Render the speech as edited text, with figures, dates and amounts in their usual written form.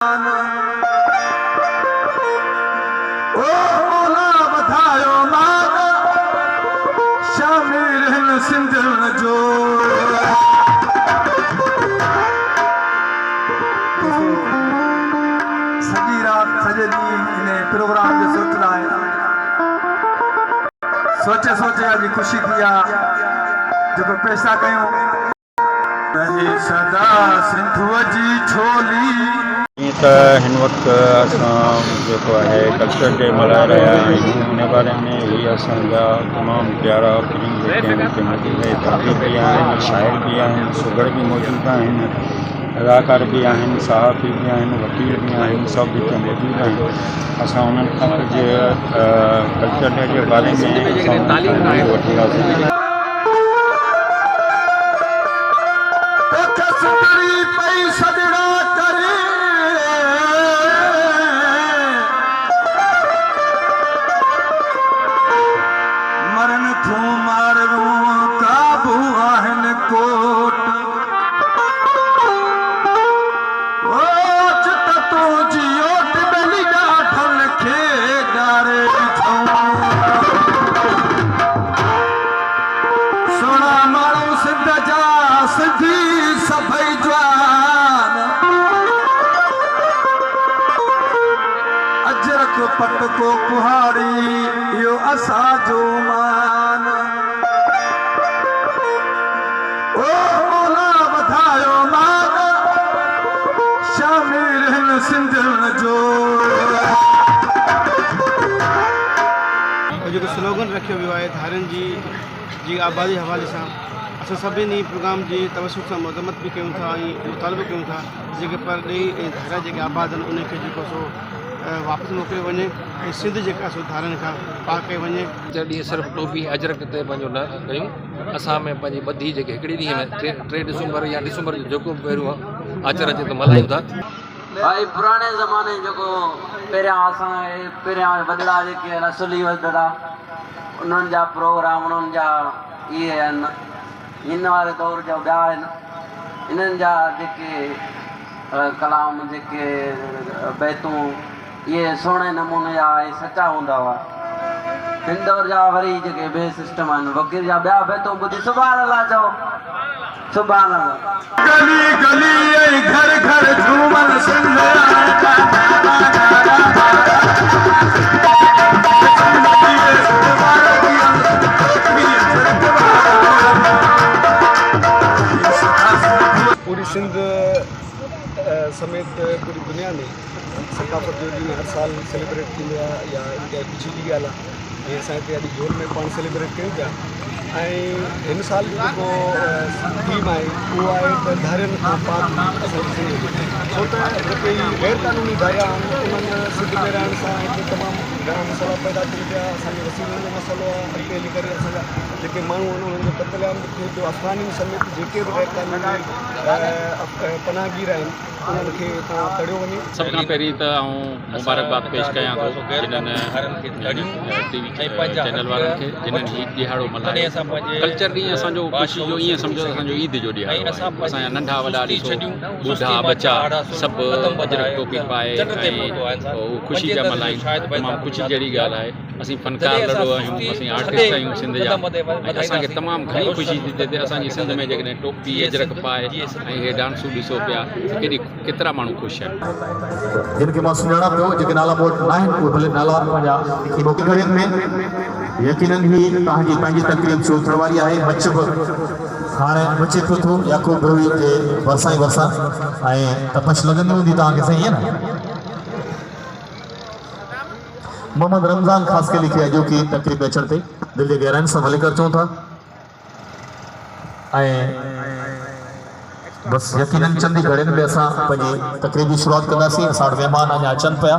programme जो सोचना है सोचे सोचे अॼु ख़ुशी थी आहे जेको पैसा कयूं सदा सिंधुअ जी छोली त हिन वक़्तु असां जेको आहे कल्चर डे मल्हाए रहिया आहियूं हिन बारे में ही असांजा तमामु प्यारा फिल्म जेके आहिनि मौजूदु बि आहिनि शाइर बि आहिनि सुगड़ बि मौजूदु आहिनि अदाकार भी आहिनि सहाफ़ी भी आहिनि वकील भी आहिनि सभु हिते मौजूदु आहिनि असां उन्हनि खां कुझु कल्चर डे जे बारे में वठंदासीं पट को कुहाड़ी यो असांजो मान ओ मौला वधायो मान शामिल हिन सिंधियुनि जो जेको स्लोगन रखियो वियो आहे धारियुनि जी आबादी हवाले सां असां सभिनी प्रोग्राम जी तवसुक सां मज़म्मत बि कयूं था ऐं मुतालबो कयूं था जेके पर ॾेई ऐं धारा जेके आबाद आहिनि उनखे जेको सो वापसि मोकिलियो वञे ऐं सिंध जेका सो धारनि खां पार कई वञे ॾींहुं सिर्फ़ु टोपी अजरक ते पंहिंजो न कयूं असां में पंहिंजी ॿधी जेके हिकिड़ी ॾींहं में 3 डिसंबर या डिसंबर जो जेको बि पहिरियों अचर अचे त मल्हायूं था भाई पुराणे ज़माने जेको पहिरियां वॾड़ा जेके असुली वॾड़ा उन्हनि जा प्रोग्राम उन्हनि जा इहे आहिनि हिन वारे दौर जा ॿिया आहिनि इन्हनि जा जेके कलाम जेके बैतूं ये सुहिणे नमूने जा ऐं सचा हूंदा हुआ हिन दौर जा वरी जेके ॿिए सिस्टम आहिनि वकील जा ॿिया बैतूं ॿुधी सुभाणे अलाह चओ सुभाणे अलाह गली गली घर घर झूमर सिंध पूरी सिंध समेत पूरी दुनिया में सकाफ़त जो ॾींहुं हर साल सेलिब्रेट थींदो आहे या इनका ख़ुशी जी ॻाल्हि आहे ऐं असां हिते अॼु जोर में पाण सेलिब्रेट कयूं पिया ऐं हिन साल जो जेको थीम आहे उहो आहे त धारियुनि खां पार असांजी सिंध छो त जेके गैर क़ानूनी धारा आहिनि उन्हनि सिंध में रहण सां हिते तमामु घणा मसइला पैदा थियनि पिया असांजे वसीलनि जो मसइलो आहे अॻिते हली करे असांजा जेके माण्हू आहिनि उन्हनि जो क़त्लेआम बि थिए पियो अफ़गानियुनि समेत जेके बि गैर क़ानूनी पनाहगीर आहिनि उन्हनि खे हितां तड़ियो वञे सभ खां पहिरीं त आऊं मुबारकबाद पेश कयां थो जिन्हनि टीवी चैनल वारनि खे जिन्हनि हीउ ॾिहाड़ो मल्हायो कल्चर ॾींहुं असांजो ख़ुशी जो ईअं सम्झो असांजो ईद जो ॾिहाड़ो असांजा नंढा वॾा ॾिसो ॿुढा बच्चा सभु अजरक टोपी पाए ऐं ख़ुशी पिया मल्हायूं तमामु ख़ुशी जहिड़ी ॻाल्हि आहे असीं फनकार लड़ो आहियूं असीं आर्टिस्ट आहियूं सिंध जा ऐं असांखे तमामु घणी ख़ुशी थी थिए असांजी सिंध में जेकॾहिं टोपी अजरक पाए ऐं इहे डांसूं ॾिसो पिया केतिरा माण्हू ख़ुशि आहिनि जिन खे मां सुञाणा पियो जेके नाला बोर्ड न आहिनि उहे भले नाला पंहिंजा मोकिलियो में यकीनन ई तव्हांजी पंहिंजी तकलीफ़ शुरू थियण वारी आहे मछ बि हाणे मचे पियो थो याकूब भवी ते वरसां ई वरसां ऐं तपश लॻंदी हूंदी तव्हांखे सही आहे न मोहम्मद रमज़ान ख़ासि करे लिखिया जो कि तकलीफ़ अचण ते दिलि जे गहराइनि सां भले कर चऊं था ऐं बस यकीनन चंदी घड़ियुनि में असां पंहिंजी तकरीब जी शुरूआत कंदासीं असां वटि महिमान अञा अचनि पिया